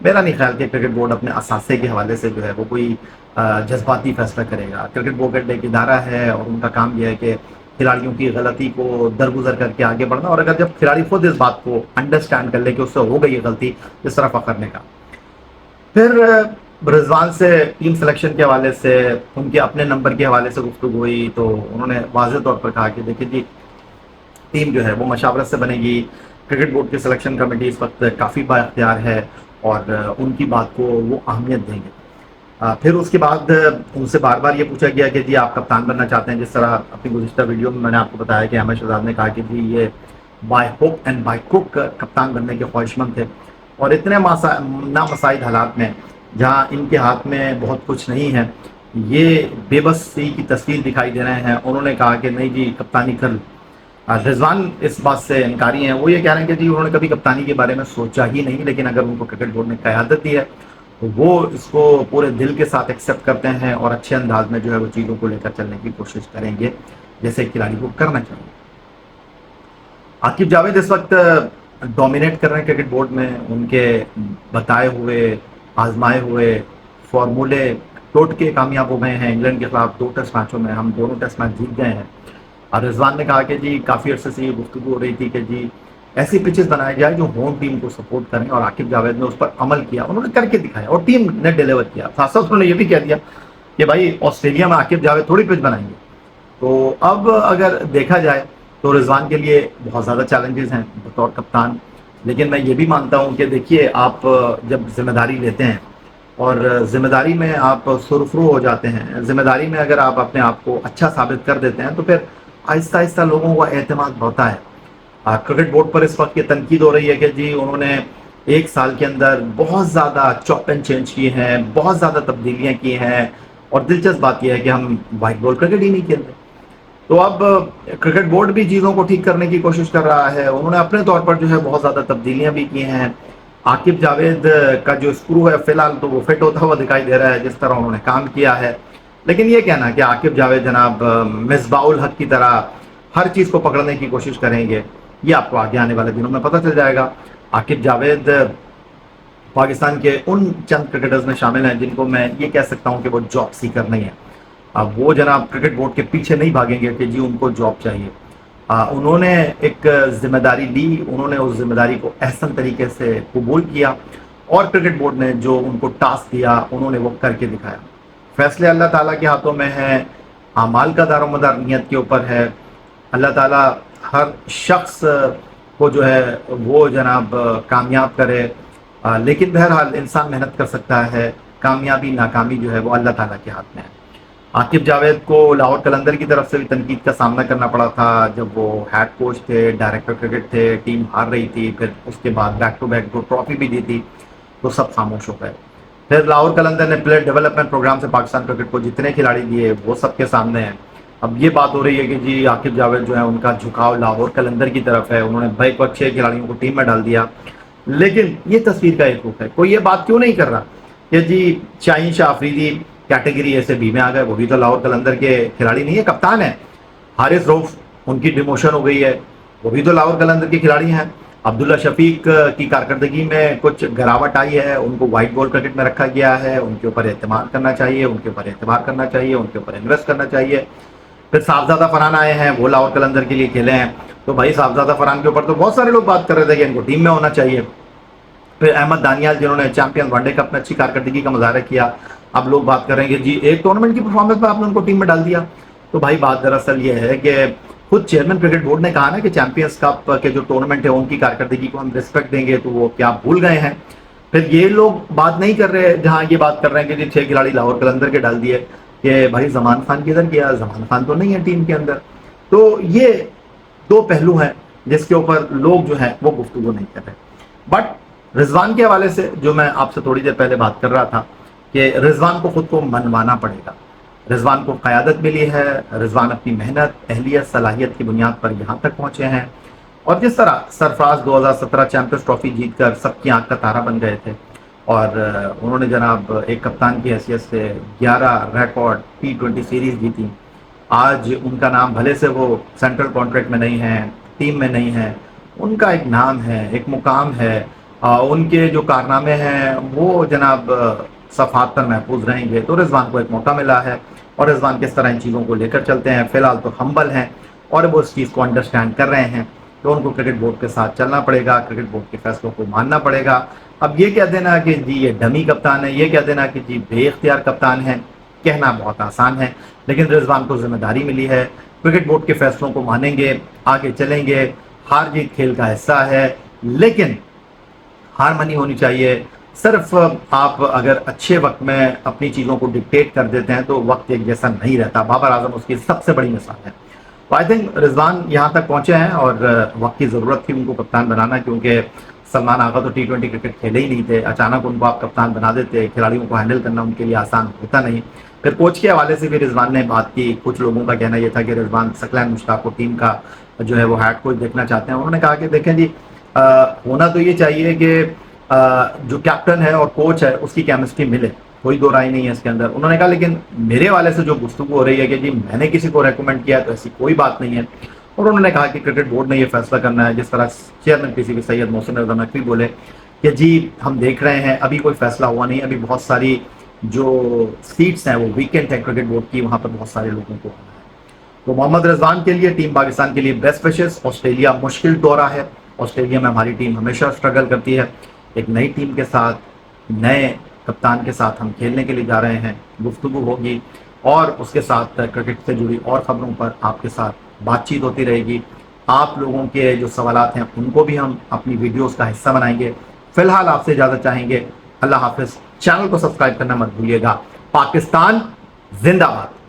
میرا نہیں خیال کہ کرکٹ بورڈ اپنے اثاثے کے حوالے سے جو ہے وہ کوئی جذباتی فیصلہ کرے گا. کرکٹ بورڈ ایک ادارہ ہے اور ان کا کام یہ ہے کہ کھلاڑیوں کی غلطی کو درگزر کر کے آگے بڑھنا, اور اگر جب کھلاڑی خود اس بات کو انڈرسٹینڈ کر لے کہ اس سے ہو گئی یہ غلطی, اس طرح فخر نے کہا. پھر رضوان سے ٹیم سلیکشن کے حوالے سے, ان کے اپنے نمبر کے حوالے سے گفتگو ہوئی, تو انہوں نے واضح طور پر کہا کہ دیکھیں جی ٹیم جو ہے وہ مشاورت سے بنے گی, کرکٹ بورڈ کی سلیکشن کمیٹی اس وقت کافی با اختیار ہے اور ان کی بات کو وہ اہمیت دیں گے. پھر اس کے بعد ان سے بار بار یہ پوچھا گیا کہ جی آپ کپتان بننا چاہتے ہیں, جس طرح اپنی گزشتہ ویڈیو میں نے آپ کو بتایا کہ احمد شہزاد نے کہا کہ جی یہ بائی ہوک اینڈ بائی کوک کپتان بننے کے خواہشمند تھے, اور اتنے نامساعد حالات میں جہاں ان کے ہاتھ میں بہت کچھ نہیں ہے, یہ بے بسی کی تصویر دکھائی دے رہے ہیں, انہوں نے کہا کہ نہیں جی کپتانی کر. رضوان اس بات سے انکاری ہیں, وہ یہ کہہ رہے ہیں کہ جی انہوں نے کبھی کپتانی کے بارے میں سوچا ہی نہیں, لیکن اگر ان کو کرکٹ بورڈ نے قیادت دی ہے تو وہ اس کو پورے دل کے ساتھ ایکسیپٹ کرتے ہیں اور اچھے انداز میں جو ہے وہ چیزوں کو لے کر چلنے کی کوشش کریں گے جیسے کھلاڑی کو کرنا چاہیے. عاقب جاوید اس وقت ڈومینیٹ کر رہے ہیں کرکٹ بورڈ میں, ان کے بتائے ہوئے آزمائے ہوئے فارمولے ٹوٹ کے کامیاب ہو گئے ہیں. انگلینڈ کے خلاف 2 ٹیسٹ میچوں میں ہم دونوں ٹیسٹ میچ جیت گئے ہیں. اور رضوان نے کہا کہ جی کافی عرصے سے یہ گفتگو ہو رہی تھی کہ جی ایسی پچز بنائے جائے جو ہوم ٹیم کو سپورٹ کریں, اور عاقب جاوید نے اس پر عمل کیا, انہوں نے کر کے دکھایا اور ٹیم نے ڈیلیور کیا. ساتھ ساتھ انہوں نے یہ بھی کہہ دیا کہ بھائی آسٹریلیا میں عاقب جاوید تھوڑی پچ بنائیں گے. تو اب اگر دیکھا جائے تو رضوان کے لیے بہت زیادہ چیلنجز ہیں بطور کپتان, لیکن میں یہ بھی مانتا ہوں کہ دیکھیے آپ جب ذمہ داری لیتے ہیں اور ذمہ داری میں آپ سرخرو ہو جاتے ہیں, ذمہ داری میں اگر آپ اپنے آپ کو اچھا ثابت کر دیتے ہیں تو پھر آہستہ آہستہ لوگوں کا اعتماد بڑھتا ہے. کرکٹ بورڈ پر اس وقت یہ تنقید ہو رہی ہے کہ جی انہوں نے 1 سال کے اندر بہت زیادہ چاپ اینڈ چینج کیے ہیں, بہت زیادہ تبدیلیاں کی ہیں, اور دلچسپ بات یہ ہے کہ ہم وائٹ بال کرکٹ ہی نہیں کھیلتے. تو اب کرکٹ بورڈ بھی چیزوں کو ٹھیک کرنے کی کوشش کر رہا ہے, انہوں نے اپنے طور پر جو ہے بہت زیادہ تبدیلیاں بھی کی ہیں. عاقب جاوید کا جو اسکرو ہے فی الحال تو وہ فٹ ہوتا ہوا دکھائی دے رہا ہے جس طرح انہوں نے کام کیا ہے, لیکن یہ کہنا کہ عاقب جاوید جناب مصباح الحق کی طرح ہر چیز کو پکڑنے کی کوشش کریں گے, یہ آپ کو آگے آنے والے دنوں میں پتہ چل جائے گا. عاقب جاوید پاکستان کے ان چند کرکٹرز میں شامل ہیں جن کو میں یہ کہہ سکتا ہوں کہ وہ جاب سیکر نہیں ہے. اب وہ جناب کرکٹ بورڈ کے پیچھے نہیں بھاگیں گے کہ جی ان کو جاب چاہیے. انہوں نے ایک ذمہ داری لی, انہوں نے اس ذمہ داری کو احسن طریقے سے قبول کیا, اور کرکٹ بورڈ نے جو ان کو ٹاسک دیا انہوں نے وہ کر کے دکھایا. فیصلے اللہ تعالیٰ کے ہاتھوں میں ہیں, اعمال کا دار و مدار نیت کے اوپر ہے. اللہ تعالیٰ ہر شخص کو جو ہے وہ جناب کامیاب کرے, لیکن بہرحال انسان محنت کر سکتا ہے, کامیابی ناکامی جو ہے وہ اللہ تعالیٰ کے ہاتھ میں ہے. عاقب جاوید کو لاہور قلندر کی طرف سے بھی تنقید کا سامنا کرنا پڑا تھا جب وہ ہیڈ کوچ تھے, ڈائریکٹر کرکٹ تھے, ٹیم ہار رہی تھی, پھر اس کے بعد بیک ٹو بیک 2 ٹرافی بھی دی تھی, تو سب خاموش ہو گئے. پھر لاہور قلندر نے پلیئر ڈیولپمنٹ پروگرام سے پاکستان کرکٹ کو جتنے کھلاڑی دیے وہ سب کے سامنے ہیں. اب یہ بات ہو رہی ہے کہ جی عاقب جاوید جو ہے ان کا جھکاؤ لاہور قلندر کی طرف ہے, انہوں نے بیک وقت 6 کھلاڑیوں کو ٹیم میں ڈال دیا, لیکن یہ تصویر کا ایک رخ ہے. کوئی یہ بات کیوں نہیں کر رہا کہ جی شاہین شاہ افریدی کیٹیگری اے سے بی میں آ گئے, وہ بھی تو لاہور قلندر کے کھلاڑی نہیں ہے, کپتان ہے. حارث روف ان کی ڈیموشن ہو گئی ہے, وہ بھی تو لاہور قلندر کے کھلاڑی ہیں. عبداللہ شفیق کی کارکردگی میں کچھ گراوٹ آئی ہے, ان کو وائٹ بال کرکٹ میں رکھا گیا ہے, ان کے اوپر اعتماد کرنا چاہیے, ان کے اوپر اعتبار کرنا چاہیے, ان کے اوپر انویسٹ کرنا چاہیے. پھر صاحبزادہ فرحان آئے ہیں, وہ لاہور قلندر کے لیے کھیلے ہیں, تو بھائی صاحبزادہ فرحان کے اوپر تو بہت سارے لوگ بات کر رہے تھے کہ ان کو ٹیم میں ہونا چاہیے. پھر احمد دانیال جنہوں نے چیمپئن ون ڈے کپ میں اچھی کارکردگی کا مظاہرہ کیا, اب لوگ بات کر رہے ہیں کہ جی ایک ٹورنامنٹ کی پرفارمنس میں آپ نے ان کو ٹیم میں ڈال دیا. تو بھائی بات دراصل یہ ہے کہ خود چیئرمین کرکٹ بورڈ نے کہا نا کہ چیمپئنز کپ کے جو ٹورنامنٹ ہے ان کی کارکردگی کو ہم ریسپیکٹ دیں گے, تو وہ کیا بھول گئے ہیں؟ پھر یہ لوگ بات نہیں کر رہے جہاں یہ بات کر رہے ہیں کہ جی 6 کھلاڑی لاہور قلندر کے ڈال دیے, کہ بھائی زمان خان کدھر گیا, زمان خان تو نہیں ہے ٹیم کے اندر. تو یہ 2 پہلو ہیں جس کے اوپر لوگ جو ہیں وہ گفتگو نہیں کر رہے. بٹ رضوان کے حوالے سے جو میں آپ سے تھوڑی دیر پہلے بات کر رہا تھا کہ رضوان کو خود کو منوانا پڑے گا. رضوان کو قیادت ملی ہے, رضوان اپنی محنت, اہلیت, صلاحیت کی بنیاد پر یہاں تک پہنچے ہیں, اور جس طرح سرفراز 2017 چیمپئنز ٹرافی جیت کر سب کی آنکھ کا تارا بن گئے تھے, اور انہوں نے جناب ایک کپتان کی حیثیت سے 11 ریکارڈ T20 سیریز جیتی. آج ان کا نام بھلے سے وہ سینٹرل کانٹریکٹ میں نہیں ہے, ٹیم میں نہیں ہے, ان کا ایک نام ہے, ایک مقام ہے, ان کے جو کارنامے ہیں وہ جناب صفحات پر محفوظ رہیں گے. تو رضوان کو ایک موقع ملا ہے اور رضوان کس طرح ان چیزوں کو لے کر چلتے ہیں. فی الحال تو ہمبل ہیں اور وہ اس چیز کو انڈرسٹینڈ کر رہے ہیں تو ان کو کرکٹ بورڈ کے ساتھ چلنا پڑے گا, کرکٹ بورڈ کے فیصلوں کو ماننا پڑے گا. اب یہ کہہ دینا کہ جی یہ ڈمی کپتان ہے, یہ کہہ دینا کہ جی بے اختیار کپتان ہے, کہنا بہت آسان ہے, لیکن رضوان کو ذمہ داری ملی ہے. کرکٹ بورڈ کے فیصلوں کو مانیں گے, آگے چلیں گے. ہار جیت کھیل کا حصہ ہے, لیکن ہارمنی ہونی چاہیے. صرف آپ اگر اچھے وقت میں اپنی چیزوں کو ڈکٹیٹ کر دیتے ہیں تو وقت ایک جیسا نہیں رہتا. بابر اعظم اس کی سب سے بڑی مثال ہے. آئی تھنک رضوان یہاں تک پہنچے ہیں اور وقت کی ضرورت تھی ان کو کپتان بنانا, کیونکہ سلمان آغا تو T20 کرکٹ کھیلے ہی نہیں تھے. اچانک ان کو آپ کپتان بنا دیتے, کھلاڑیوں کو ہینڈل کرنا ان کے لیے آسان ہوتا نہیں. پھر کوچ کے حوالے سے بھی رضوان نے بات کی. کچھ لوگوں کا کہنا یہ تھا کہ رضوان ثقلین مشتاق کو ٹیم کا جو ہے وہ ہیڈ کوچ دیکھنا چاہتے ہیں. انہوں نے کہا کہ دیکھیں جی ہونا تو یہ چاہیے کہ جو کیپٹن ہے اور کوچ ہے اس کی کیمسٹری ملے, کوئی دو رائے نہیں ہے اس کے اندر. انہوں نے کہا لیکن میرے والے سے جو گفتگو ہو رہی ہے کہ جی میں نے کسی کو ریکمنڈ کیا تو ایسی کوئی بات نہیں ہے. اور انہوں نے کہا کہ کرکٹ بورڈ نے یہ فیصلہ کرنا ہے, جس طرح چیئرمین پی سی بی سید محسن رضا نقوی بولے کہ جی ہم دیکھ رہے ہیں, ابھی کوئی فیصلہ ہوا نہیں, ابھی بہت ساری جو سیٹس ہیں وہ ویکینٹ ہے کرکٹ بورڈ کی, وہاں پر بہت سارے لوگوں کو آنا ہے. تو محمد رضوان کے لیے, ٹیم پاکستان کے لیے بیسٹ وشز. آسٹریلیا مشکل دورہ ہے, آسٹریلیا میں ہماری ٹیم ہمیشہ اسٹرگل کرتی ہے. ایک نئی ٹیم کے ساتھ, نئے کپتان کے ساتھ ہم کھیلنے کے لیے جا رہے ہیں. گفتگو ہوگی اور اس کے ساتھ کرکٹ سے جڑی اور خبروں پر آپ کے ساتھ بات چیت ہوتی رہے گی. آپ لوگوں کے جو سوالات ہیں ان کو بھی ہم اپنی ویڈیوز کا حصہ بنائیں گے. فی الحال آپ سے اجازت چاہیں گے. اللہ حافظ. چینل کو سبسکرائب کرنا مت بھولیے گا. پاکستان زندہ باد.